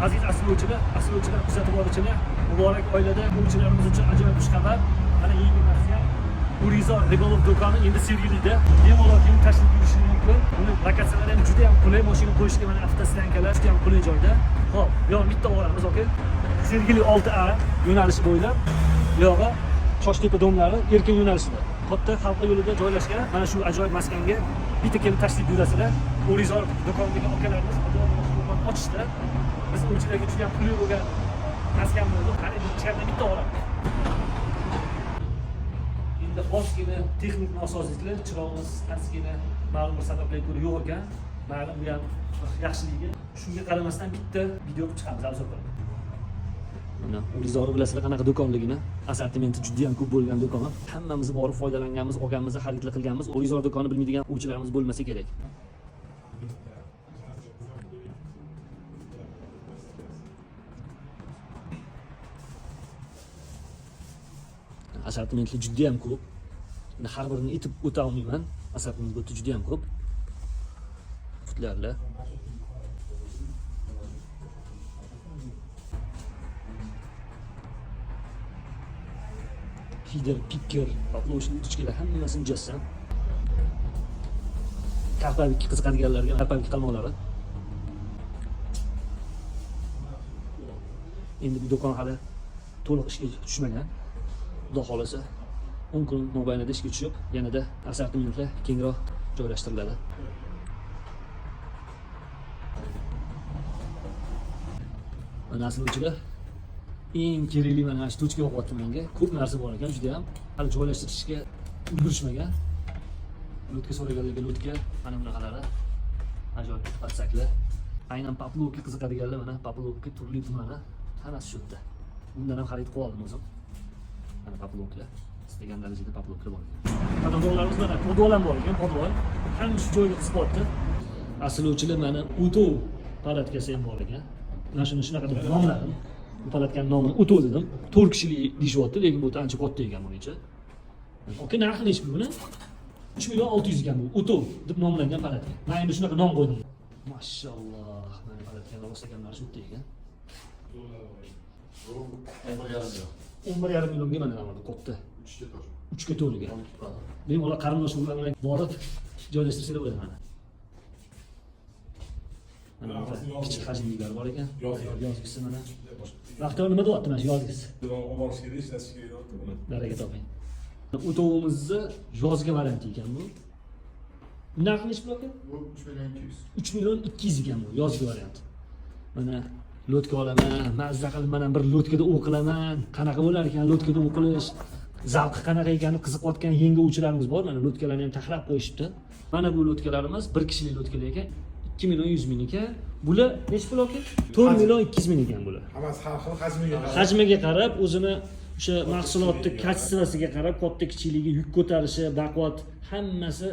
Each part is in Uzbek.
aziz aslovchilar, kuzatib boruvchilar, muborak oilada o'quvchilarimiz uchun ajoyib xushxabar. Mana yangi versiya Urizor Ribolov do'koni endi Sergelida bemalol kelib tashrif buyurishingiz mumkin. Uni lokatsiyalari ham juda ham qulay, mashina qo'yishga mana avtostankalar juda ham qulay joyda. Xo'p, yo bitta o'ramiz, okey. Sergeli 6A yo'nalishi bo'ylab yog'i Choshtepa domlari erkin yo'nalishida. Katta xalq yo'lida joylashgan mana shu ajoyib maskanga bitta kelib tashrif buyurasizlar. Urizor do'konidagi akalarimiz do'kon ochishda biz o'quvchilarga juda ham qulay bo'lgan maskan bo'ldi. Qani ichkarida bitta o'ram. Endi ozgina texnik nosozliklar, chirog'imiz ozgina ma'lum bir sabablarga ko'ra yo'q ekan. Ma'lum bu ham yaxshiligi. Shunga qaramasdan bitta video chiqamiz obzor qilib. Mana Urizor bilasizlar qanaqa do'konligini, assortimenti juda ham ko'p bo'lgan do'kon. Hammamiz borib foydalanganmiz, olganmiz, xarid qilganmiz. Urizor do'koni bilmaydigan o'quvchilarimiz bo'lmasa kerak. Assortimentli juda ham ko'p. Har birini aytib o'ta olmayman. Assortiment bo'ti juda ham ko'p. Futlarlar. Feeder, picker, poploshni tutishlar hammasi mujassam. Karpavik qiziqadiganlarga karpavik qalmoqlari. Endi bu do'kon hali to'liq ishga tushmagan. Xudo xolasa 10 kun mobaynida ishga tushib, yanada assortimentlar kengroq joylashtiriladi. Mana aslovchilar eng kerakli mana shu tochka yo'qotdi menga. Ko'p narsa bor ekan, juda ham hali joylashtirishga ulgurishmagan. Lotka so'raganlarga lotka, mana bunaqalari ajoyib patsaklar. Aynan poplovka qiziqadiganlar mana poplovka turli tumani hammasi shu yerda. Bundan ham xarid qilib oldim o'zim. Mana poplovkalar, istagan darajada poplovkalar bor. Podvonlarimiz mana podvon ham bor ekan, podvon. Ham shu joyga qisqotdi. Aslovchilar mana o'to palatkasi ham bor ekan. Mana shuni shunaqa deb nomladim. Bu palatkani nomini o'to dedim. 4 kishilik deyishyapti, lekin bu ancha katta ekan buningcha. Okey, narxi nechi buni? 3.600.000 ekan bu. O'to deb nomlangan palatka. Men endi shunaqa nom qo'ydim. Mashalloh, mana palatkani rostlaganlar shu yerda ekan. 11,5 millionga mana nima katta. 3 ga 4 ga. Bemalol qarindosh bilan borib joylashtirsa bo'ladi mana. Mana kichik hajmlilar bor ekan. Yozgisi mana. Vaqtida nima deyapti mana shu yozgisi? Baraka toping. O'tovimizni yozgi varianti ekan bu. Narxi nechi pul ekan? Bu 3.200.000 ekan bu yozgi variant. Mana lotka olaman, mazza qilib mana bir lotkada o'qilaman. Qanaqa bo'lar ekan lotkada o'qilish? Zavqi qanaqa ekani qiziqayotgan yangi o'quvchilarimiz bor. Mana lotkalarni ham taxlab qo'yishibdi. Mana bu lotkalarimiz 1 kishilik lotkalar ekan. 2.100.000 ekan. Bular nechi pul ekan? 4.200.000 ekan bular. Hammasi har xil hajmiga qarab. Hajmiga qarab, o'zini o'sha mahsulotning kачествосiga qarab, katta kichikligi, yuk ko'tarishi, baquvvat hammasi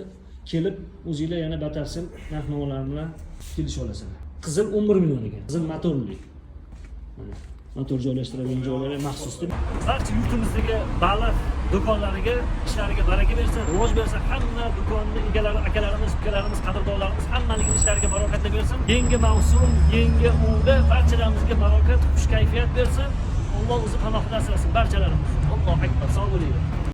kelib, o'zingizlar yana batafsil narx-navolar bilan kelisha olasizlar. Qizil 11 million ekan. Qizil motorli. Mana motor joylashtiradigan joylari maxsus deb. Barcha yurtimizdagi baliq do'konlariga, ishlariga baraka bersin, rivoj bersin. Hamma do'konni egalari, akalarimiz, ukalarimiz, qadrdonlarimiz hammaligining ishlariga barokatli bersin. Yangi mavsum, yangi o'yda barchalarimizga barokat, xush kayfiyat bersin. Alloh o'zi panohida asrasin barchalarimiz. Allohu akbar. Sog' bo'linglar.